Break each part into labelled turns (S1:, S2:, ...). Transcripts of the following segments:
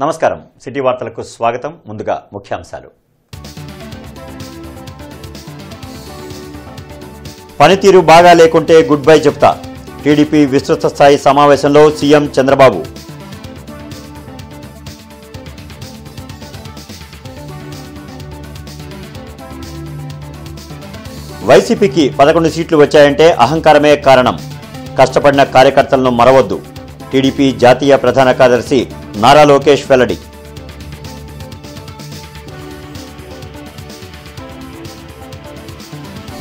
S1: నమస్కారం సిటీ వార్తలకు స్వాగతం ముందుగా ముఖ్యాంశాలు పనితీరు బాగా లేకుంటే గుడ్ బై చెప్తా టీడీపీ విస్తృత స్థాయి సమావేశంలో సీఎం చంద్రబాబు వైసీపీకి 11 సీట్లు వచ్చాయంటే అహంకారమే కారణం కష్టపడిన కార్యకర్తలను మరవద్దు టీడీపీ జాతీయ ప్రధాన కార్యదర్శి నారా లోకేష్ వెల్లడి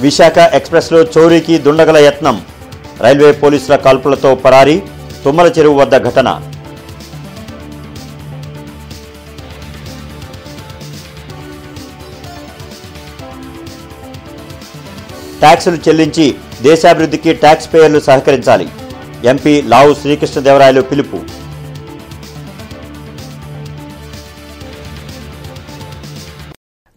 S1: విశాఖ ఎక్స్ప్రెస్లో చోరీకి దుండగల యత్నం రైల్వే పోలీసుల కాల్పులతో పరారీ తుమ్మల చెరువు వద్ద ఘటన ట్యాక్సులు చెల్లించి దేశాభివృద్ధికి ట్యాక్స్ పేయర్లు సహకరించాలి ఎంపీ లావు శ్రీకృష్ణదేవరాయలు పిలుపు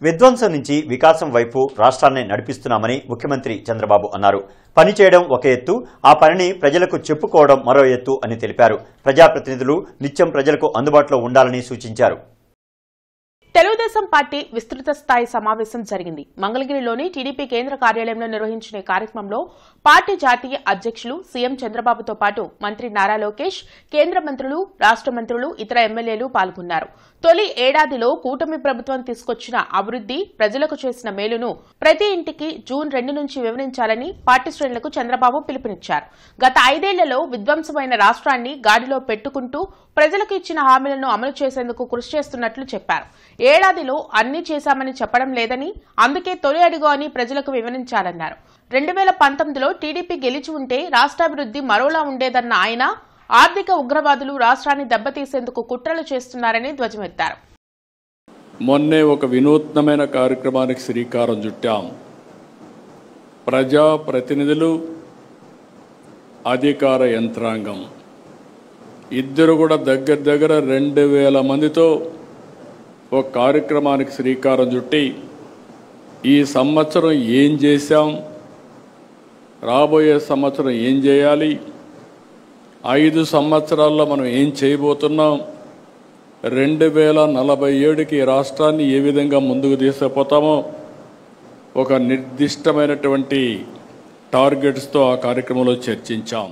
S1: విధ్వంసం నుంచి వికాసం వైపు రాష్ట్రాన్ని నడిపిస్తున్నామని ముఖ్యమంత్రి చంద్రబాబు అన్నారు. పని చేయడం ఒక ఎత్తు, ఆ పనిని ప్రజలకు చెప్పుకోవడం మరో ఎత్తు అని తెలిపారు. ప్రజాప్రతినిధులు నిత్యం ప్రజలకు అందుబాటులో ఉండాలని సూచించారు.
S2: తెలుగుదేశం పార్టీ విస్తృత స్థాయి సమావేశం జరిగింది. మంగళగిరిలోని టీడీపీ కేంద్ర కార్యాలయంలో నిర్వహించిన కార్యక్రమంలో పార్టీ జాతీయ అధ్యక్షులు సీఎం చంద్రబాబుతో పాటు మంత్రి నారా లోకేష్, కేంద్ర మంత్రులు, రాష్ట మంత్రులు, ఇతర ఎమ్మెల్యేలు పాల్గొన్నారు. తొలి ఏడాదిలో కూటమి ప్రభుత్వం తీసుకొచ్చిన అభివృద్ది, ప్రజలకు చేసిన మేలును ప్రతి ఇంటికి జూన్ 2 నుంచి వివరించాలని పార్టీ శ్రేణులకు చంద్రబాబు పిలుపునిచ్చారు. గత 5 ఏళ్లలో విధ్వంసమైన రాష్ట్రాన్ని గాడిలో పెట్టుకుంటూ ప్రజలకు ఇచ్చిన హామీలను అమలు చేసేందుకు కృషి చేస్తున్నట్లు చెప్పారు. ఏడాదిలో అన్ని చేశామని చెప్పడం లేదని, అందుకే తొలి అడుగు అని ప్రజలకు వివరించాలన్నారు. 2019లో టీడీపీ గెలిచి ఉంటే రాష్ట్రాభివృద్ది మరోలా ఉండేదన్న ఆయన ఆర్థిక ఉగ్రవాదులు రాష్ట్రాన్ని దెబ్బతీసేందుకు కుట్రలు చేస్తున్నారని ధ్వజమెత్తారు.
S3: మొన్నే ఒక వినూత్నమైన కార్యక్రమానికి శ్రీకారం చుట్టాం. ప్రజా ప్రతినిధులు, అధికార యంత్రాంగం ఇద్దరు కూడా దగ్గర 2000 మందితో ఒక కార్యక్రమానికి శ్రీకారం చుట్టి ఈ సంవత్సరం ఏం చేశాం, రాబోయే సంవత్సరం ఏం చేయాలి, 5 సంవత్సరాల్లో మనం ఏం చేయబోతున్నాం, 2047కి రాష్ట్రాన్ని ఏ విధంగా ముందుకు తీసుకుపోతామో ఒక నిర్దిష్టమైనటువంటి టార్గెట్స్తో ఆ కార్యక్రమంలో చర్చించాం.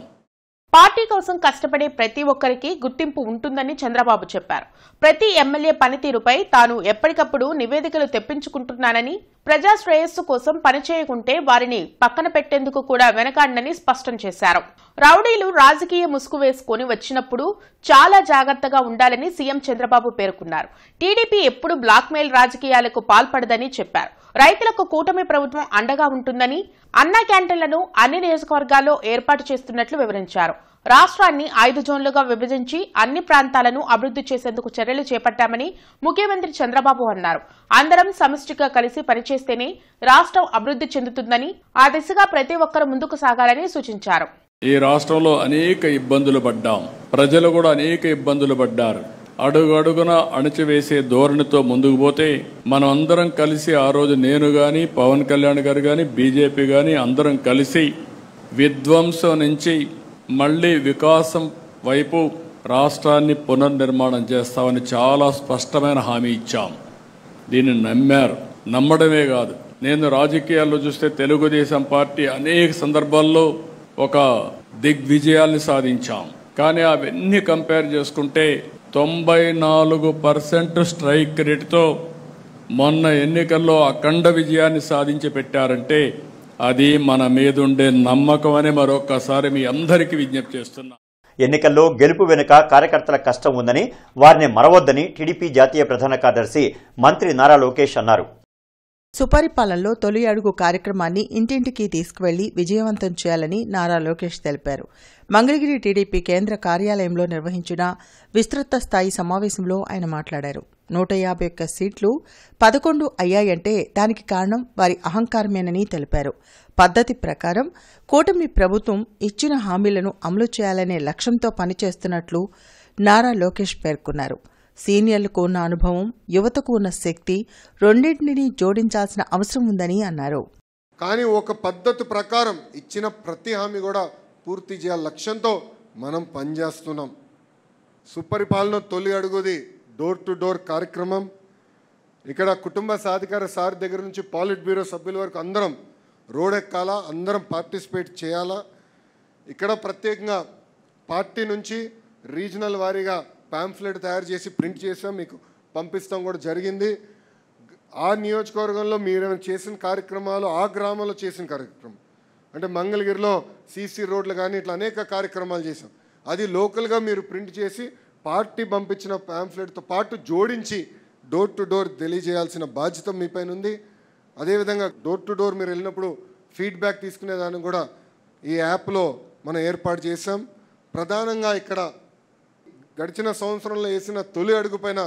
S2: పార్టీ కోసం కష్టపడే ప్రతి ఒక్కరికి గుర్తింపు ఉంటుందని చంద్రబాబు చెప్పారు. ప్రతి ఎమ్మెల్యే పనితీరుపై తాను ఎప్పటికప్పుడు నివేదికలు తెప్పించుకుంటున్నానని, ప్రజా శ్రేయస్సు కోసం పనిచేయకుంటే వారిని పక్కన పెట్టేందుకు కూడా వెనకాడనని స్పష్టం చేశారు. రౌడీలు రాజకీయ ముసుగు వేసుకుని వచ్చినప్పుడు చాలా జాగ్రత్తగా ఉండాలని సీఎం చంద్రబాబు పేర్కొన్నారు. టీడీపీ ఎప్పుడు బ్లాక్మెయిల్ రాజకీయాలకు పాల్పడదని చెప్పారు. రైతులకు కూటమి ప్రభుత్వం అండగా ఉంటుందని, అన్నా క్యాంటీన్లను అన్ని నియోజకవర్గాల్లో ఏర్పాటు చేస్తున్నట్లు వివరించారు. రాష్ట్రాన్ని 5 జోన్లుగా విభజించి అన్ని ప్రాంతాలను అభివృద్ది చేసేందుకు చర్యలు చేపట్టామని ముఖ్యమంత్రి చంద్రబాబు అన్నారు. అందరం సమిష్టిగా కలిసి పనిచేస్తేనే రాష్ట్రం అభివృద్ది చెందుతుందని, ఆ దిశగా ప్రతి ఒక్కరూ ముందుకు సాగాలని సూచించారు.
S3: ఈ రాష్ట్రంలో అనేక ఇబ్బందులు పడ్డాం, ప్రజలు కూడా అనేక ఇబ్బందులు పడ్డారు. అడుగడుగున అణచివేసే ధోరణితో ముందుకు పోతే మనం అందరం కలిసి ఆ రోజు నేను గాని, పవన్ కళ్యాణ్ గారు గాని, బీజేపీ గాని అందరం కలిసి విధ్వంసం నుంచి మళ్లీ వికాసం వైపు రాష్ట్రాన్ని పునర్నిర్మాణం చేస్తామని చాలా స్పష్టమైన హామీ ఇచ్చాం. దీన్ని నమ్మారు. నమ్మడమే కాదు, నేను రాజకీయాల్లో చూస్తే తెలుగుదేశం పార్టీ అనేక సందర్భాల్లో ఒక దిగ్విజయాల్ని సాధించాం. కానీ అవన్నీ కంపేర్ చేసుకుంటే 94% స్ట్రైక్ రేటుతో మొన్న ఎన్నికల్లో అఖండ విజయాన్ని సాధించి పెట్టారంటే అది మన మీదుండే నమ్మకం అని మరొకసారి మీ అందరికీ విజ్ఞప్తి చేస్తున్నా.
S1: ఎన్నికల్లో గెలుపు వెనుక కార్యకర్తల కష్టం ఉందని, వారిని మరవొద్దని టీడీపీ జాతీయ ప్రధాన కార్యదర్శి మంత్రి నారా లోకేష్ అన్నారు.
S4: సుపరిపాలనలో తొలి అడుగు కార్యక్రమాన్ని ఇంటింటికి తీసుకువెళ్లి విజయవంతం చేయాలని నారా లోకేష్ తెలిపారు. మంగళగిరి టీడీపీ కేంద్ర కార్యాలయంలో నిర్వహించిన విస్తృత స్థాయి సమావేశంలో ఆయన మాట్లాడారు. 151 సీట్లు 11 అయ్యాయంటే దానికి కారణం వారి అహంకారమేనని తెలిపారు. పద్ధతి ప్రకారం కూటమి ప్రభుత్వం ఇచ్చిన హామీలను అమలు చేయాలనే లక్ష్యంతో పనిచేస్తున్నట్లు నారా లోకేష్ పేర్కొన్నారు. సీనియర్లకు ఉన్న అనుభవం, యువతకు ఉన్న శక్తి రెండింటినీ జోడించాల్సిన అవసరం ఉందని అన్నారు.
S5: కానీ ఒక పద్ధతి ప్రకారం ఇచ్చిన ప్రతి హామీ కూడా పూర్తి చేయాల లక్ష్యంతో మనం పనిచేస్తున్నాం. సుపరిపాలన తొలి అడుగుది డోర్ టు డోర్ కార్యక్రమం, ఇక్కడ కుటుంబ సాధికార సార్ దగ్గర నుంచి పాలిట్ బ్యూరో సభ్యుల వరకు అందరం రోడ్ ఎక్కాలా, అందరం పార్టిసిపేట్ చేయాలా. ఇక్కడ ప్రత్యేకంగా పార్టీ నుంచి రీజనల్ వారీగా పాంఫ్లెట్ తయారు చేసి ప్రింట్ చేసాం, మీకు పంపిస్తాం కూడా జరిగింది. ఆ నియోజకవర్గంలో మీరు చేసిన కార్యక్రమాలు, ఆ గ్రామంలో చేసిన కార్యక్రమం అంటే మంగళగిరిలో సీసీ రోడ్లు కానీ ఇట్లా అనేక కార్యక్రమాలు చేసాం. అది లోకల్గా మీరు ప్రింట్ చేసి పార్టీ పంపించిన పాంఫ్లెట్తో పాటు జోడించి డోర్ టు డోర్ తెలియజేయాల్సిన బాధ్యత మీ పైన ఉంది. అదేవిధంగా డోర్ టు డోర్ మీరు వెళ్ళినప్పుడు ఫీడ్బ్యాక్ తీసుకునేదాన్ని కూడా ఈ యాప్లో మనం ఏర్పాటు చేసాం. ప్రధానంగా ఇక్కడ గడిచిన సంవత్సరంలో వేసిన తొలి అడుగుపైన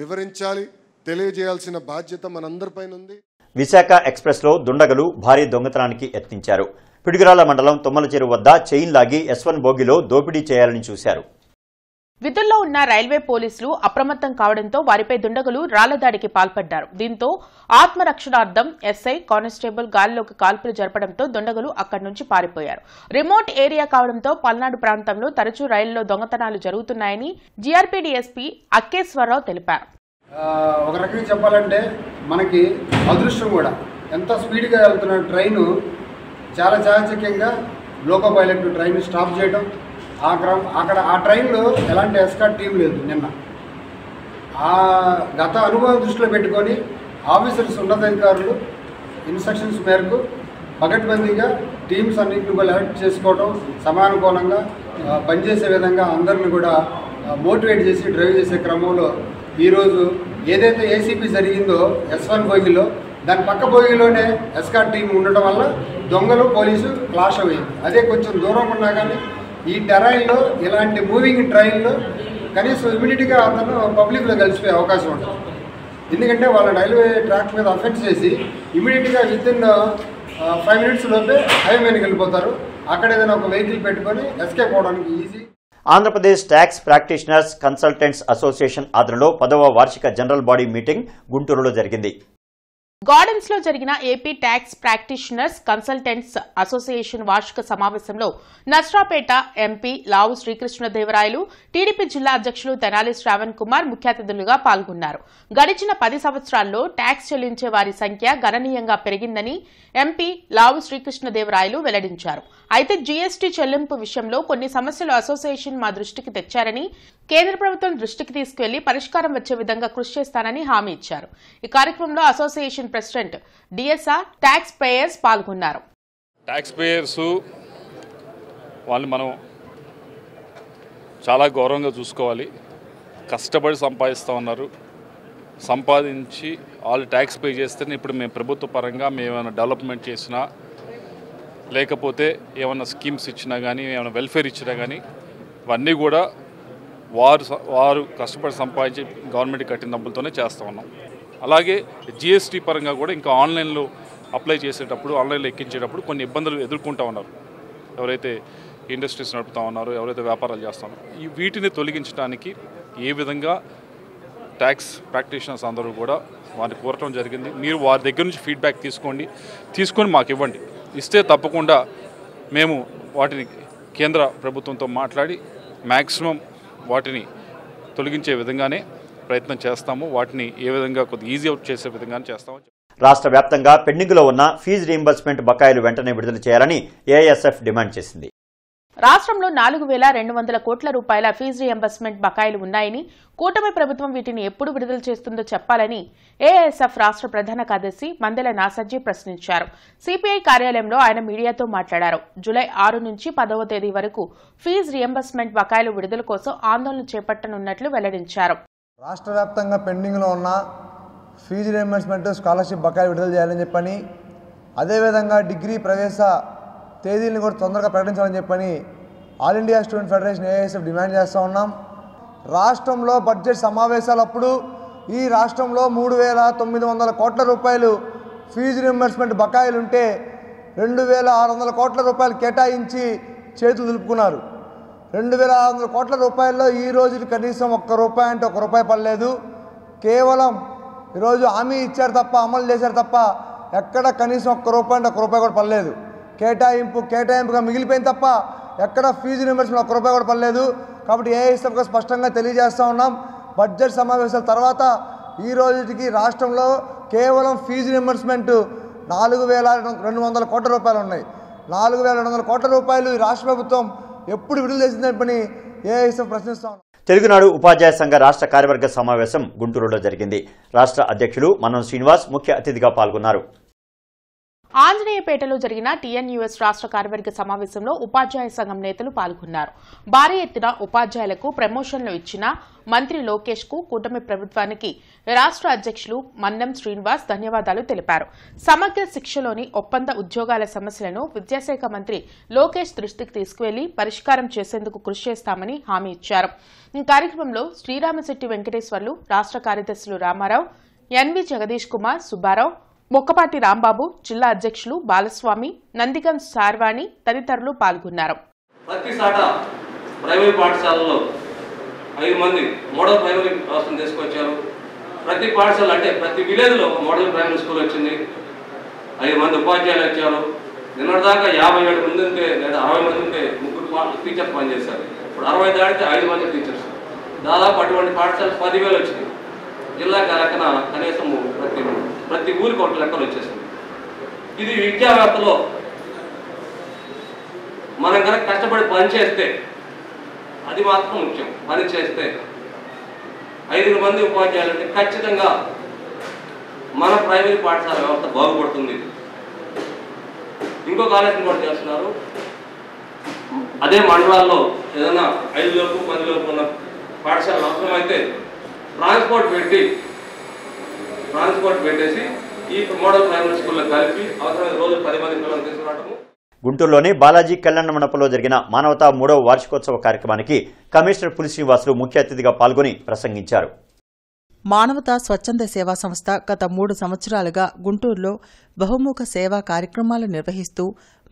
S5: వివరించాలి, తెలియజేయాల్సిన బాధ్యత మనందరిపైన ఉంది.
S1: విశాఖ ఎక్స్ప్రెస్లో దుండగులు భారీ దొంగతనానికి యత్నించారు. పిడుగురాల మండలం తుమ్మల చెరువు వద్ద చైన్ లాగి S1 బోగిలో దోపిడీ చేయాలని చూశారు.
S2: విధుల్లో ఉన్న రైల్వే పోలీసులు అప్రమత్తం కావడంతో వారిపై దుండగులు రాళ్ల దాడికి పాల్పడ్డారు. దీంతో ఆత్మరక్షణార్థం ఎస్ఐ, కానిస్టేబుల్ గాలిలోకి కాల్పులు జరపడంతో దుండగులు అక్కడి నుంచి పారిపోయారు. రిమోట్ ఏరియా కావడంతో పల్నాడు ప్రాంతంలో తరచూ రైళ్లలో దొంగతనాలు జరుగుతున్నాయని జీఆర్పీ డీఎస్పీ అక్కేశ్వరరావు తెలిపారు.
S6: ఒక రకంగా చెప్పాలంటే మనకి అదృష్టం కూడా, ఎంత స్పీడ్గా వెళ్తున్న ట్రైను చాలా చాకచక్యంగా లోకో పైలట్ ట్రైన్ స్టాప్ చేయడం, అక్కడ ఆ ట్రైన్లో ఎలాంటి ఎస్కార్ట్ టీం లేదు. నిన్న ఆ గత అనుభవం దృష్టిలో పెట్టుకొని ఆఫీసర్స్, ఉన్నతాధికారులు ఇన్స్ట్రక్షన్స్ మేరకు పకడ్బందీగా టీమ్స్ అన్నింటిని కూడా అలర్ట్ చేసుకోవడం, సమానుకూలంగా పనిచేసే విధంగా అందరిని కూడా మోటివేట్ చేసి డ్రైవ్ చేసే క్రమంలో ఈరోజు ఏదైతే ఏసీపీ జరిగిందో S1 బోగిలో, దాని పక్క బోగిలోనే ఎస్కార్ట్ టీం ఉండటం వల్ల దొంగలు పోలీసు క్లాష్ అయ్యింది. అదే కొంచెం దూరం ఉన్నా కానీ ఈ టెరైన్లో ఇలాంటి మూవింగ్ ట్రైన్లో కనీసం ఇమీడియట్గా అతను పబ్లిక్లో కలిసిపోయే అవకాశం ఉంటుంది. ఎందుకంటే వాళ్ళ రైల్వే ట్రాక్ మీద అఫెన్స్ చేసి ఇమీడియట్గా వితిన్ 5 minutes లోపే హైవే మీదకి వెళ్ళిపోతారు. అక్కడ ఏదైనా ఒక వెహికల్ పెట్టుకొని ఎస్కేప్ అవడానికి easy.
S1: Andhra Pradesh tax practitioners consultants association ఆధ్వర్యంలో 10వ వార్షిక జనరల్ బాడీ మీటింగ్ గుంటూరులో జరిగింది.
S2: గార్డెన్స్ లో జరిగిన AP tax practitioners consultants association వార్షిక సమావేశంలో నర్సరావుపేట ఎంపీ లావు శ్రీకృష్ణదేవరాయలు, టీడీపీ జిల్లా అధ్యక్షులు తెనాలి శ్రావణ్ కుమార్ ముఖ్య అతిథులుగా పాల్గొన్నారు. గడిచిన 10 సంవత్సరాల్లో ట్యాక్స్ చెల్లించే వారి సంఖ్య గణనీయంగా పెరిగిందని ఎంపీ లావు శ్రీకృష్ణదేవరాయలు వెల్లడించారు. అయితే జీఎస్టీ చెల్లింపు విషయంలో కొన్ని సమస్యలు అసోసియేషన్ మా దృష్టికి తెచ్చారని, కేంద్ర ప్రభుత్వం దృష్టికి తీసుకువెళ్లి పరిష్కారం వచ్చే విధంగా కృషి చేస్తానని హామీ ఇచ్చారు. ఈ కార్యక్రమంలో association president DSR, tax payers పాల్గొన్నారు.
S7: ట్యాక్స్ పేయర్స్ వాళ్ళు మనం చాలా గౌరవంగా చూసుకోవాలి. కష్టపడి సంపాదిస్తూ ఉన్నారు. సంపాదించి వాళ్ళు ట్యాక్స్ పే చేస్తేనే ఇప్పుడు మేము ప్రభుత్వ పరంగా మేము ఏమైనా డెవలప్మెంట్ చేసినా, లేకపోతే ఏమైనా స్కీమ్స్ ఇచ్చినా కానీ, ఏమైనా వెల్ఫేర్ ఇచ్చినా కానీ ఇవన్నీ కూడా వారు కష్టపడి సంపాదించి గవర్నమెంట్ కట్టిన డబ్బులతోనే చేస్తూ ఉన్నాం. అలాగే జిఎస్టీ పరంగా కూడా ఇంకా ఆన్లైన్లో అప్లై చేసేటప్పుడు, ఆన్లైన్లో ఎక్కించేటప్పుడు కొన్ని ఇబ్బందులు ఎదుర్కొంటూ ఉన్నారు. ఎవరైతే ఇండస్ట్రీస్ నడుపుతూ ఉన్నారో, ఎవరైతే వ్యాపారాలు చేస్తూ ఉన్నారో, వీటిని తొలగించడానికి ఏ విధంగా ట్యాక్స్ ప్రాక్టీషనర్స్ అందరూ కూడా వారిని కోరటం జరిగింది. మీరు వారి దగ్గర నుంచి ఫీడ్బ్యాక్ తీసుకొని మాకు ఇవ్వండి. ఇస్తే తప్పకుండా మేము వాటిని కేంద్ర ప్రభుత్వంతో మాట్లాడి మ్యాక్సిమం వాటిని తొలగించే విధంగానే ప్రయత్నం చేస్తాము. వాటిని ఏ విధంగా కొద్దిగా ఈజీ అవుట్ చేసే విధంగానే చేస్తాము.
S1: రాష్ట్ర వ్యాప్తంగా పెండింగ్లో ఉన్న ఫీజు రీయింబర్స్మెంట్ బకాయిలు వెంటనే విడుదల చేయాలని ఏఐఎస్ఎఫ్ డిమాండ్ చేసింది.
S2: రాష్ట్రంలో 4,200 కోట్ల రూపాయల ఫీజు రీయింబర్స్మెంట్ బకాయిలు ఉన్నాయని, కూటమి ప్రభుత్వం వీటిని ఎప్పుడు విడుదల చేస్తుందో చెప్పాలని ఏఐఎస్ఎఫ్ రాష్ట్ర ప్రధాన కార్యదర్శి మందెల నాసర్జీ ప్రశ్నించారు. సిపిఐ కార్యాలయంలో ఆయన మీడియాతో మాట్లాడారు. జూలై 6 నుంచి 10వ తేదీ వరకు ఫీజు రీయింబర్స్మెంట్ బకాయిలు విడుదల కోసం ఆందోళన చేపట్టనున్నట్లు వెల్లడించారు.
S8: రాష్ట్ర వ్యాప్తంగా పెండింగ్లో ఉన్న ఫీజు రీయింబర్స్మెంట్, స్కాలర్షిప్ బకాయిలు విడుదల చేయాలని చెప్పని, అదేవిధంగా డిగ్రీ ప్రవేశ తేదీలను కూడా తొందరగా ప్రకటించాలని చెప్పని all India student federation AISF demand చేస్తూ ఉన్నాం. రాష్ట్రంలో బడ్జెట్ సమావేశాలప్పుడు ఈ రాష్ట్రంలో 3,900 కోట్ల రూపాయలు ఫీజు రీయింబర్స్మెంట్ బకాయిలు ఉంటే 2,600 కోట్ల రూపాయలు కేటాయించి చేతులు దులుపుకున్నారు. 2,600 కోట్ల రూపాయల్లో ఈ రోజు కనీసం ₹1 అంటే ₹1 పడలేదు. కేవలం ఈరోజు హామీ ఇచ్చారు తప్ప, అమలు చేశారు తప్ప ఎక్కడ కనీసం ₹1 అంటే ₹1 కూడా పడలేదు. కేటాయింపుగా మిగిలిపోయింది తప్ప ఎక్కడ ఫీజు రీయింబర్స్మెంట్ ₹1 కూడా పడలేదు. కాబట్టి ఏఐఎస్ఎఫ్గా స్పష్టంగా తెలియజేస్తూ ఉన్నాం, బడ్జెట్ సమావేశాల తర్వాత ఈ రోజుకి రాష్ట్రంలో కేవలం ఫీజు రింబర్స్మెంట్ 4,200 కోట్ల రూపాయలు ఉన్నాయి. 4,200 కోట్ల రూపాయలు ఈ రాష్ట్ర ప్రభుత్వం ఎప్పుడు విడుదల చేసిందని పని ఏఐఎస్ఎఫ్ ప్రశ్నిస్తా ఉన్నాం.
S1: తెలుగునాడు ఉపాధ్యాయ సంఘ రాష్ట్ర కార్యవర్గ సమావేశం గుంటూరులో జరిగింది. రాష్ట్ర అధ్యక్షులు మన్నం శ్రీనివాస్ ముఖ్య అతిథిగా పాల్గొన్నారు.
S2: ఆంజనేయపేటలో జరిగిన టీఎన్యూఎస్ రాష్ట్ర కార్యవర్గ సమావేశంలో ఉపాధ్యాయ సంఘం నేతలు పాల్గొన్నారు. భారీ ఎత్తున ఉపాధ్యాయులకు ప్రమోషన్లు ఇచ్చిన మంత్రి లోకేష్ కు కూటమి ప్రభుత్వానికి రాష్ట్ర అధ్యక్షులు మన్నం శ్రీనివాస్ ధన్యవాదాలు తెలిపారు. సమగ్ర శిక్షలోని ఒప్పంద ఉద్యోగాల సమస్యలను విద్యాశాఖ మంత్రి లోకేష్ దృష్టికి తీసుకువెళ్లి పరిష్కారం చేసేందుకు కృషి చేస్తామని హామీ ఇచ్చారు. ఈ కార్యక్రమంలో శ్రీరామశెట్టి వెంకటేశ్వర్లు, రాష్ట్ర కార్యదర్శులు రామారావు, ఎన్వి జగదీష్ కుమార్, సుబ్బారావు, మొక్కపాటి రాంబాబు, జిల్లా అధ్యక్షులు బాలస్వామి, నందిగం సార్వాణి తదితరులు పాల్గొన్నారు.
S9: ప్రతి సాట ప్రైమరీ పాఠశాలలో 5 మంది మోడల్ ప్రైమరీ వ్యవస్థను తీసుకొచ్చారు. ప్రతి పాఠశాల అంటే ప్రతి విలేజ్లో ఒక మోడల్ ప్రైమరీ స్కూల్ వచ్చింది. 5 మంది ఉపాధ్యాయులు వచ్చారు. నిన్నటిదాకా 57 మంది ఉంటే లేదా 60 మంది ఉంటే 3 టీచర్స్ పనిచేశారు. ఇప్పుడు 60 దాటితే 5 మంది టీచర్స్. దాదాపు అటువంటి పాఠశాల 10,000 వచ్చింది. జిల్లాకి లెక్కన కనీసం ప్రతి ఊరికి ఒక లెక్కలు వచ్చేసింది. ఇది విద్యా వ్యవస్థలో మనం కనుక కష్టపడి పని చేస్తే అది మాత్రం ముఖ్యం. పని చేస్తే 5 మంది ఉపాధ్యాయులు అంటే ఖచ్చితంగా మన ప్రైమరీ పాఠశాల వ్యవస్థ బాగుపడుతుంది. ఇంకొక ఆలోచన కూడా చేస్తున్నారు. అదే మండలాల్లో ఏదైనా 5 లోపు 10 లోపు ఉన్న పాఠశాలలు అవసరమైతే ట్రాన్స్పోర్ట్ పెట్టేసి ఈ మోడల్ ప్రైమరీ స్కూల్లో కలిపి అవసరమైన రోజు 10 మంది పిల్లలు తీసుకురావడము.
S1: గుంటూరులోని బాలాజీ కళ్యాణ మండపంలో జరిగిన మానవతా 3వ వార్షికోత్సవ కార్యక్రమానికి కమిషనర్ పులి శ్రీనివాసులు ముఖ్య అతిథిగా పాల్గొని ప్రసంగించారు.
S4: మానవతా స్వచ్ఛంద సేవా సంస్థ గత 3 సంవత్సరాలుగా గుంటూరులో బహుముఖ సేవా కార్యక్రమాలు నిర్వహిస్తూ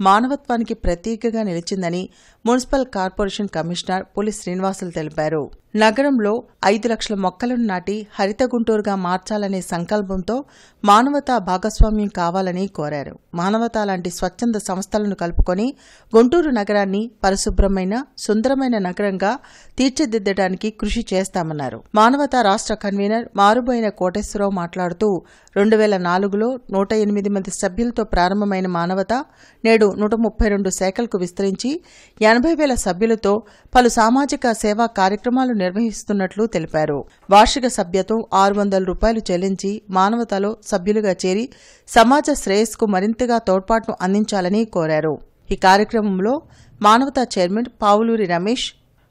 S4: మానవత్వానికి ప్రతీకగా నిలిచిందని మున్సిపల్ కార్పొరేషన్ కమిషనర్ పులి శ్రీనివాసులు తెలిపారు. నగరంలో 5 లక్షల మొక్కలను నాటి హరిత గుంటూరుగా మార్చాలనే సంకల్పంతో మానవతా భాగస్వామ్యం కావాలని కోరారు. మానవతా లాంటి స్వచ్ఛంద సంస్థలను కలుపుకొని గుంటూరు నగరాన్ని పరిశుభ్రమైన సుందరమైన నగరంగా తీర్చిదిద్దడానికి కృషి చేస్తామన్నారు. మానవతా రాష్ట్ర కన్వీనర్ మారుబోయిన కోటేశ్వరరావు మాట్లాడుతూ 2004లో 108 మంది సభ్యులతో ప్రారంభమైన మానవత నేడు 132 శాఖలకు విస్తరించి 80,000 సభ్యులతో పలు సామాజిక సేవా కార్యక్రమాలు నిర్వహిస్తున్నట్లు తెలిపారు. వార్షిక సభ్యత్వం 600 రూపాయలు చెల్లించి మానవతలో సభ్యులుగా చేరి సమాజ శ్రేయస్కు మరింతగా తోడ్పాటును అందించాలని కోరారు. ఈ కార్యక్రమంలో మానవతా చైర్మన్ పావులూరి రమేష్,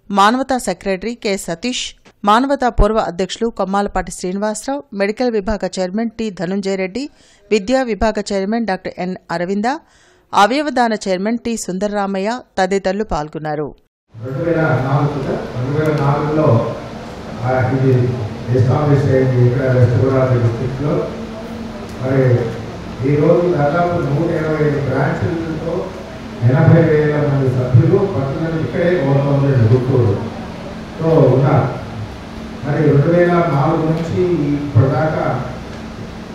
S4: మానవతా సెక్రటరీ కె సతీష్, మానవతా పూర్వ అధ్యక్షులు కొమ్మాలపాటి శ్రీనివాసరావు, మెడికల్ విభాగ చైర్మన్ టి ధనుంజయరెడ్డి, విద్యా విభాగ చైర్మన్ డాక్టర్ ఎన్ అరవింద, అవయవదాన చైర్మన్ టి సుందరరామయ్య తదితరులు పాల్గొన్నారు.
S10: 2004లో ఇది ఎస్టాబ్లిష్ అయింది ఇక్కడ వెస్ట్ గోదావరి డిస్ట్రిక్ట్లో. మరి ఈరోజు దాదాపు 125 బ్రాంచ్లతో 80,000 మంది సభ్యులు పట్టణం ఇక్కడే గవర్నమెంట్ గుంటూరుతో ఉన్నారు. మరి 2004 నుంచి ఇప్పటిదాకా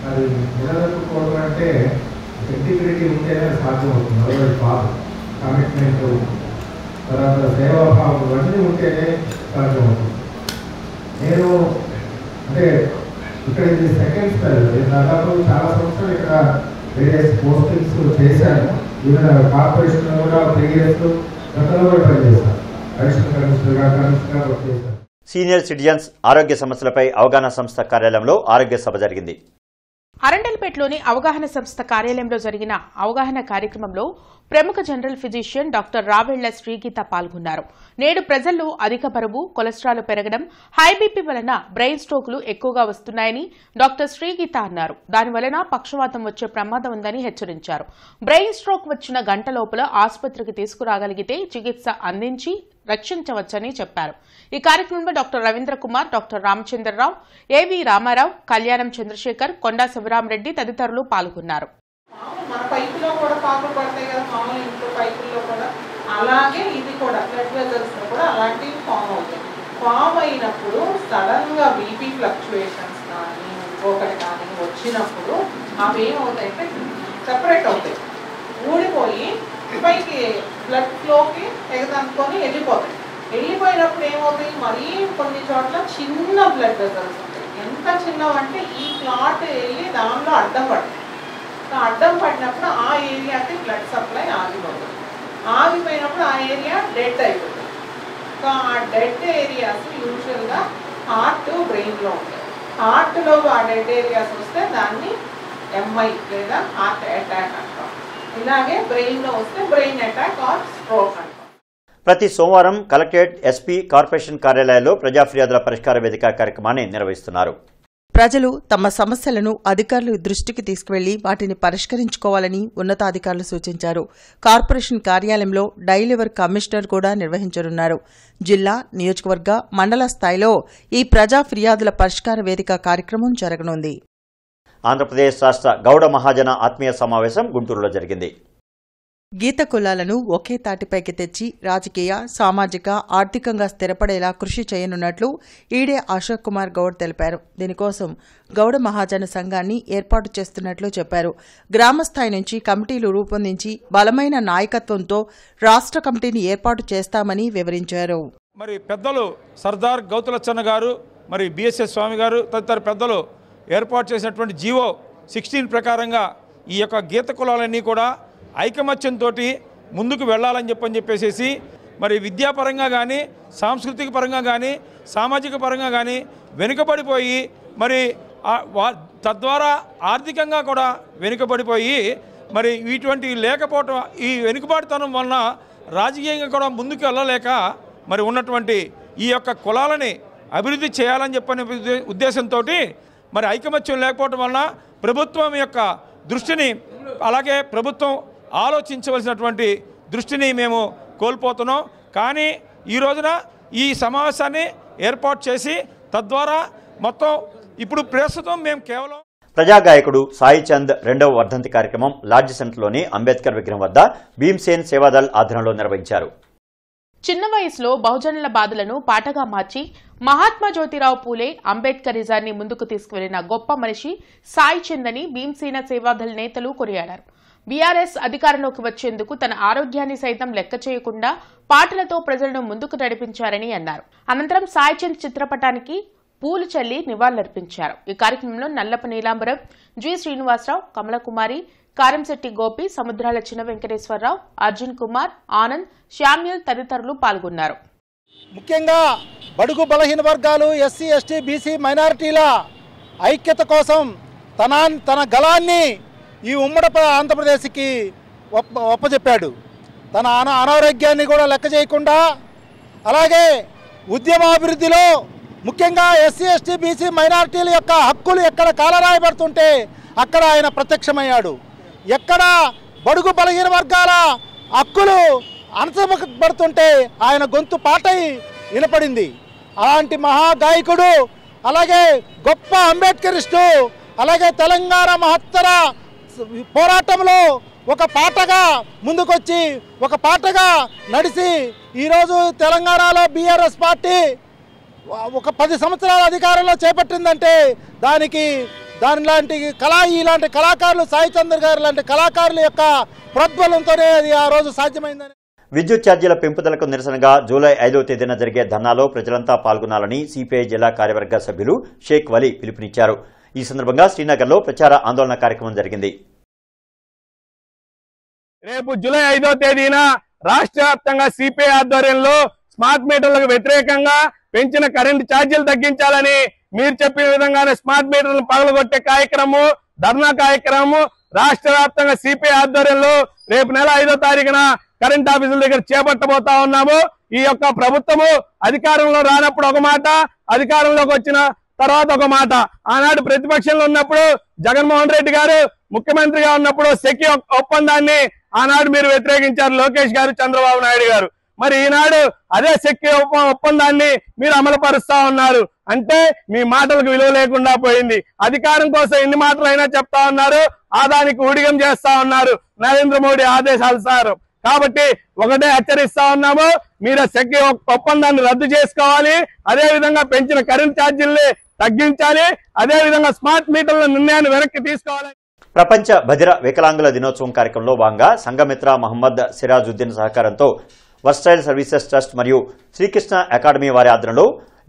S10: మరి నిలదొక్కుకోవడం అంటే ఇంటిగ్రిటీ ఉంటేనే సాధ్యమవుతుంది. అదొకటి కాదు. కమిట్మెంట్ తర్వాత సేవాభావం ఇవన్నీ ఉంటేనే సాధ్యమవుతుంది. నేను అంటే ఇక్కడ ఇది సెకండ్ స్పెల్. నేను దాదాపు చాలా సంవత్సరాలు ఇక్కడ వేరియస్ పోస్టింగ్స్ చేశాను. ఈవెన్ కార్పొరేషన్లో కూడా ప్రీవియస్ గతంలో కూడా పనిచేశాను. అడిషనల్ కమిషనర్గా వర్క్ చేశాను.
S1: సీనియర్ సిటిజన్స్ ఆరోగ్య సమస్యలపై అవగాహన సంస్థ కార్యాలయంలో ఆరోగ్య సభ జరిగింది.
S2: అరండల్పేటలోని అవగాహన సంస్థ కార్యాలయంలో జరిగిన అవగాహన కార్యక్రమంలో ప్రముఖ జనరల్ ఫిజిషియన్ డాక్టర్ రావెళ్ల శ్రీగీత పాల్గొన్నారు. నేడు ప్రజల్లో అధిక బరువు, కొలెస్ట్రాల్ పెరగడం, హై బీపీ వలన బ్రెయిన్ స్ట్రోకులు ఎక్కువగా వస్తున్నాయని డాక్టర్ శ్రీగీత అన్నారు. దానివలన పక్షవాతం వచ్చే ప్రమాదం ఉందని హెచ్చరించారు. బ్రెయిన్ స్ట్రోక్ వచ్చిన గంట లోపల ఆసుపత్రికి తీసుకురాగలిగితే చికిత్స అందించి రక్షించవచ్చని చెప్పారు. ఈ కార్యక్రమంలో డాక్టర్ రవీంద్ర కుమార్, డాక్టర్ రామచంద్రరావు, ఏవి రామారావు, కళ్యాణం చంద్రశేఖర్, కొండా శివరామరెడ్డి తదితరులు పాల్గొన్నారు.
S11: మన పైపులో కూడా పాకులు పడతాయి కదా, మామూలు ఇంట్లో పైపుల్లో కూడా అలాగే ఇది కూడా బ్లడ్ వెజల్స్ కూడా అలాంటివి ఫామ్ అవుతాయి. ఫామ్ అయినప్పుడు సడన్ గా బీపీ ఫ్లక్చువేషన్స్ కానీ ఇంకొకటి కానీ వచ్చినప్పుడు అవి ఏమవుతాయంటే సెపరేట్ అవుతాయి, ఊడిపోయి పైకి బ్లడ్ ఫ్లోకి ఎగదనుకొని వెళ్ళిపోతాయి. వెళ్ళిపోయినప్పుడు ఏమవుతాయి, మరీ కొన్ని చోట్ల చిన్న బ్లడ్ వెసల్స్ ఉంటాయి. ఎంత చిన్నవంటే ఈ క్లాట్ వెళ్ళి దానిలో అడ్డం పడుతుంది. అడ్డం పడినప్పుడు ఆ ఏరియాకి బ్లడ్ సప్లై ఆగిపోతుంది. ఆగిపోయినప్పుడు ఆ ఏరియా డెడ్ అయిపోతుంది. సో ఆ డెడ్ ఏరియాస్ యూజువల్గా హార్ట్ బ్రెయిన్లో ఉంటాయి. హార్ట్లో ఆ డెడ్ ఏరియాస్ వస్తే దాన్ని ఎంఐ లేదా హార్ట్ అటాక్ అంటాం. ఇలాగే బ్రెయిన్లో వస్తే బ్రెయిన్ అటాక్ ఆర్ స్ట్రోక్ అంటాం.
S1: ప్రతి సోమవారం కలెక్టరేట్, ఎస్పీ, కార్పొరేషన్ కార్యాలయాల్లో ప్రజా ఫిర్యాదుల పరిష్కార వేదిక కార్యక్రమాన్ని నిర్వహిస్తున్నారు.
S4: ప్రజలు తమ సమస్యలను అధికారుల దృష్టికి తీసుకువెళ్లి వాటిని పరిష్కరించుకోవాలని ఉన్నతాధికారులు సూచించారు. కార్పొరేషన్ కార్యాలయంలో డైలివర్ కమిషనర్ కూడా నిర్వహించనున్నారు. జిల్లా, నియోజకవర్గ, మండల స్థాయిలో ఈ ప్రజా ఫిర్యాదుల పరిష్కార వేదిక కార్యక్రమం జరగనుంది.
S1: ఆంధ్రప్రదేశ్ రాష్ట్ర గౌడ మహాజన ఆత్మీయ సమావేశం గుంటూరులో జరిగింది.
S4: గీత కులాలను ఒకే తాటిపైకి తెచ్చి రాజకీయ, సామాజిక, ఆర్థికంగా స్థిరపడేలా కృషి చేయనున్నట్లు ఈడే అశోక్ కుమార్ గౌడ్ తెలిపారు. దీనికోసం గౌడ మహాజన సంఘాన్ని ఏర్పాటు చేస్తున్నట్లు చెప్పారు. గ్రామస్థాయి నుంచి కమిటీలు రూపొందించి బలమైన నాయకత్వంతో రాష్ట్ర కమిటీని ఏర్పాటు చేస్తామని వివరించారు.
S12: మరి పెద్దలు సర్దార్ గౌతులచ్చన్న గారు, మరి బిఎస్ఎస్ స్వామి గారు తదితర పెద్దలు ఏర్పాటు చేసినటువంటి జీవో 16 ప్రకారంగా ఈ యొక్క గీత కులాలన్నీ కూడా ఐకమత్యంతో ముందుకు వెళ్ళాలని చెప్పేసి మరి విద్యాపరంగా కానీ, సాంస్కృతిక పరంగా కానీ, సామాజిక పరంగా కానీ వెనుకబడిపోయి మరి తద్వారా ఆర్థికంగా కూడా వెనుకబడిపోయి మరి ఇటువంటి లేకపోవటం, ఈ వెనుకబాటుతనం వలన రాజకీయంగా కూడా ముందుకు వెళ్ళలేక మరి ఉన్నటువంటి ఈ యొక్క కులాలని అభివృద్ధి చేయాలని చెప్పని ఉద్దేశంతో మరి ఐకమత్యం లేకపోవటం వలన ప్రభుత్వం యొక్క దృష్టిని, అలాగే ప్రభుత్వం ఆలోచించవలసినటువంటి దృష్టిని మేము కోల్పోతున్నాం. కానీ ఈ రోజున ఈ సమావేశాన్ని ఏర్పాటు చేసి తద్వారా మొత్తం ఇప్పుడు ప్రస్తుతం మేము కేవలం
S1: ప్రజాగాయకుడు సాయి చంద్ 2వ వర్ధంతి కార్యక్రమం లాడ్జ్ సెంటర్లోని అంబేద్కర్ విగ్రహం వద్ద భీమ్సేన్ సేవాదల్ ఆధ్వర్యంలో నిర్వహించారు.
S2: చిన్న వయసులో బహుజనుల బాధలను పాటగా మార్చి మహాత్మా జ్యోతిరావు పూలే అంబేద్కరిజాన్ని ముందుకు తీసుకువెళ్లిన గొప్ప మనిషి సాయి చంద్ అని భీమ్సేన సేవాదల్ నేతలు కొనియాడారు. బీఆర్ఎస్ అధికారంలోకి వచ్చేందుకు తన ఆరోగ్యాన్ని సైతం లెక్క చేయకుండా పాటలతో ప్రజలను ముందుకు నడిపించారని అన్నారు. అనంతరం సాయి చంద్ చిత్రపటానికి పూలు చల్లి నివాళులర్పించారు. ఈ కార్యక్రమంలో నల్లప నీలాంబరం, జి శ్రీనివాసరావు, కమలకుమారి, కారంశెట్టి గోపి, సముద్రాల చిన్న వెంకటేశ్వరరావు, అర్జున్ కుమార్, ఆనంద్, శామ్యూల్ తదితరులు పాల్గొన్నారు.
S13: ముఖ్యంగా బడుగు బలహీన వర్గాలు, ఎస్సీ, ఎస్టీ, బీసీ మైనారిటీల ఐక్యత కోసం తన గళాన్ని ఈ ఉమ్మడి ఆంధ్రప్రదేశ్కి ఒప్పజెప్పాడు. తన అనారోగ్యాన్ని కూడా లెక్క చేయకుండా, అలాగే ఉద్యమాభివృద్ధిలో ముఖ్యంగా ఎస్సీ, ఎస్టీ, బీసీ మైనారిటీల యొక్క హక్కులు ఎక్కడ కాలరాయబడుతుంటే అక్కడ ఆయన ప్రత్యక్షమయ్యాడు. ఎక్కడ బడుగు బలహీన వర్గాల హక్కులు అణచబడుతుంటే ఆయన గొంతు పాటై వినపడింది. అలాంటి మహాగాయకుడు, అలాగే గొప్ప అంబేద్కరిస్టు, అలాగే తెలంగాణ మహత్తర పోరాటంలో ఒక పాటగా ముందుకొచ్చి ఒక పాటగా నడిచి ఈరోజు తెలంగాణలో బీఆర్ఎస్ పార్టీ ఒక 10 సంవత్సరాల అధికారంలో చేపట్టిందంటే ఇలాంటి కళాకారులు, సాయి చంద్ర గారు లాంటి కళాకారుల యొక్క ప్రోద్బలంతోనే అది ఆ రోజు సాధ్యమైందని.
S1: విద్యుత్ ఛార్జీల పెంపుదలకు నిరసనగా జూలై 5వ తేదీన జరిగే ధర్నాలో ప్రజలంతా పాల్గొనాలని సిపిఐ జిల్లా కార్యవర్గ సభ్యులు షేక్ వలీ పిలుపునిచ్చారు. ఈ సందర్భంగా శ్రీనగర్లో ప్రచార ఆందోళన కార్యక్రమం జరిగింది.
S14: రేపు జూలై 5వ తేదీన రాష్ట్ర వ్యాప్తంగా సిపిఐ ఆధ్వర్యంలో స్మార్ట్ మీటర్లకు వ్యతిరేకంగా పెంచిన కరెంటు ఛార్జీలు తగ్గించాలని మీరు చెప్పిన విధంగానే స్మార్ట్ మీటర్లను పగలగొట్టే కార్యక్రమం, ధర్నా కార్యక్రమం రాష్ట్ర వ్యాప్తంగా సిపిఐ ఆధ్వర్యంలో రేపు నెల 5వ తారీఖున కరెంట్ ఆఫీసుల దగ్గర చేపట్టబోతా ఉన్నాము. ఈ యొక్క ప్రభుత్వము అధికారంలో రానప్పుడు ఒక మాట, అధికారంలోకి వచ్చిన తర్వాత ఒక మాట. ఆనాడు ప్రతిపక్షంలో ఉన్నప్పుడు జగన్మోహన్ రెడ్డి గారు ముఖ్యమంత్రిగా ఉన్నప్పుడు సెక్కి ఒప్పందాన్ని ఆనాడు మీరు వ్యతిరేకించారు, లోకేష్ గారు, చంద్రబాబు నాయుడు గారు. మరి ఈనాడు అదే సెక్కి ఒప్పందాన్ని మీరు అమలు పరుస్తా ఉన్నారు. అంటే మీ మాటలకు విలువ లేకుండా పోయింది. అధికారం కోసం ఎన్ని మాటలైనా చెప్తా ఉన్నారు, ఆదానికి ఊడిగం చేస్తా ఉన్నారు నరేంద్ర మోడీ ఆదేశాలు సార్. కాబట్టి ఒకటే హెచ్చరిస్తా ఉన్నాము, మీరు సెక్కి ఒప్పందాన్ని రద్దు చేసుకోవాలి, అదే విధంగా పెంచిన కరెంట్ ఛార్జీల్ని తగ్గించాలి, అదే విధంగా స్మార్ట్ మీటర్ల నిర్ణయాన్ని వెనక్కి తీసుకోవాలి.
S1: ప్రపంచ బధిర వికలాంగుల దినోత్సవం కార్యక్రమంలో భాగంగా సంఘమిత్ర మహమ్మద్ సిరాజుద్దీన్ సహకారంతో వర్స్టైల్ సర్వీసెస్ ట్రస్ట్ మరియు శ్రీకృష్ణ అకాడమీ వారి ఆధ్వర్యంలో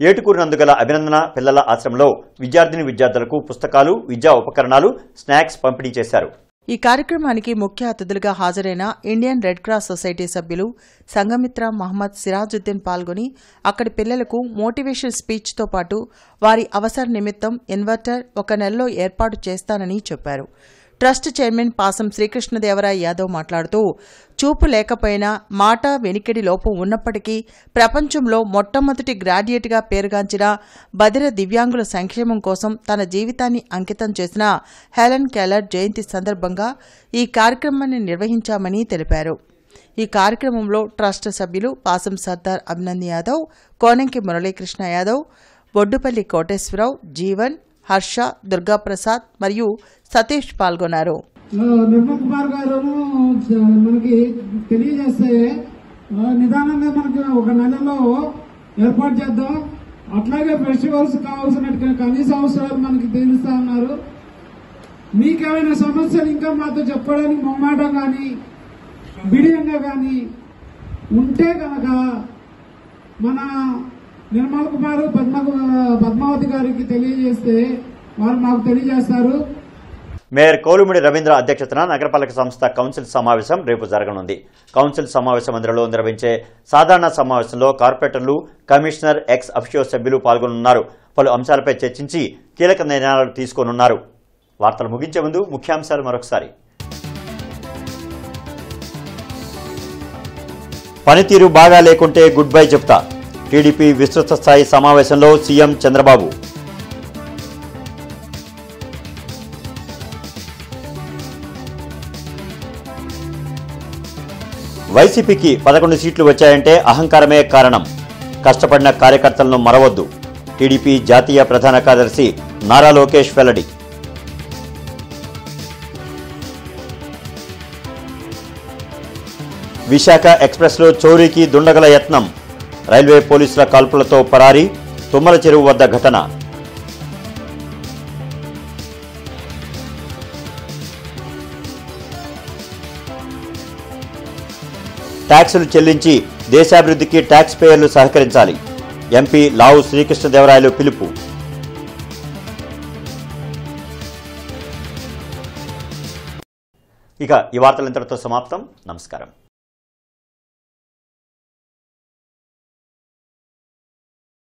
S1: ఏటుకూరు నందుగల అభినందన పిల్లల ఆశ్రమంలో విద్యార్థులకు పుస్తకాలు, విద్యా ఉపకరణాలు, స్నాక్స్ పంపిణీ చేశారు.
S4: ఈ కార్యక్రమానికి ముఖ్య అతిథులుగా హాజరైన ఇండియన్ రెడ్ క్రాస్ సొసైటీ సభ్యులు సంఘమిత్ర మహమ్మద్ సిరాజుద్దీన్ పాల్గొని అక్కడి పిల్లలకు మోటివేషన్ స్పీచ్తో పాటు వారి అవసర నిమిత్తం ఇన్వర్టర్ 1 నెలలో ఏర్పాటు చేస్తానని చెప్పారు. ట్రస్ట్ చైర్మన్ పాసం శ్రీకృష్ణదేవరాయ యాదవ్ మాట్లాడుతూ చూపు లేకపోయినా మాట వెనికిడి లోపం ఉన్నప్పటికీ ప్రపంచంలో మొట్టమొదటి గ్రాడ్యుయేట్గా పేరుగాంచిన బదిర దివ్యాంగుల సంక్షేమం కోసం తన జీవితాన్ని అంకితం చేసిన హెలెన్ కెల్లర్ జయంతి సందర్భంగా ఈ కార్యక్రమాన్ని నిర్వహించామని తెలిపారు. ఈ కార్యక్రమంలో ట్రస్ట్ సభ్యులు పాసం సర్దార్ అభినంద్ యాదవ్, కోనంకి మురళీకృష్ణ యాదవ్, బొడ్డుపల్లి కోటేశ్వరరావు, జీవన్, హర్ష, దుర్గాప్రసాద్ మరియు సతీష్ పాల్గొన్నారు.
S15: నిర్మల్ కుమార్ గారు మనకి తెలియజేస్తే నిదానంగా మనకి 1 నెలలో ఏర్పాటు చేద్దాం. అట్లాగే ఫెస్టివల్స్ కావాల్సిన కనీస అవసరాలు మనకి తెలుస్తా ఉన్నారు. మీకేమైనా సమస్యలు ఇంకా మాతో చెప్పడానికి మొహమాటం కానీ బిడియంగా కానీ ఉంటే కనుక మన నిర్మల్ కుమార్ పద్మావతి గారికి తెలియజేస్తే వారు మాకు తెలియజేస్తారు.
S1: మేయర్ కోలుముడి రవీంద్ర అధ్యక్షతన నగరపాలక సంస్థ కౌన్సిల్ సమావేశం రేపు జరగనుంది. కౌన్సిల్ సమావేశ మందిరంలో నిర్వహించే సాధారణ సమావేశంలో కార్పొరేటర్లు, కమిషనర్, ఎక్స్ అఫిషియో సభ్యులు పాల్గొనున్నారు. పలు అంశాలపై చర్చించి కీలక నిర్ణయాలు తీసుకోనున్నారు. వార్తలు ముగించే ముందు ముఖ్యాంశాలు మరొకసారి. పనితీరు బాగా లేకుంటే గుడ్ బై చెప్తా. టీడీపీ విస్తృత స్థాయి సమావేశంలో సీఎం చంద్రబాబు. వైసీపీకి 11 సీట్లు వచ్చాయంటే అహంకారమే కారణం. కష్టపడిన కార్యకర్తలను మరవద్దు. టీడీపీ జాతీయ ప్రధాన కార్యదర్శి నారా లోకేష్ వెల్లడి. విశాఖ ఎక్స్ప్రెస్లో చోరీకి దుండగల యత్నం. రైల్వే పోలీసుల కాల్పులతో పరారీ. తుమ్మల చెరువు వద్ద ఘటన. ట్యాక్సులు చెల్లించి దేశాభివృద్ధికి ట్యాక్స్ పేయర్లు సహకరించాలి. ఎంపీ లావు శ్రీకృష్ణదేవరాయలు పిలుపు. ఇక ఈ వార్తలు ఇంతటితో సమాప్తం. నమస్కారం.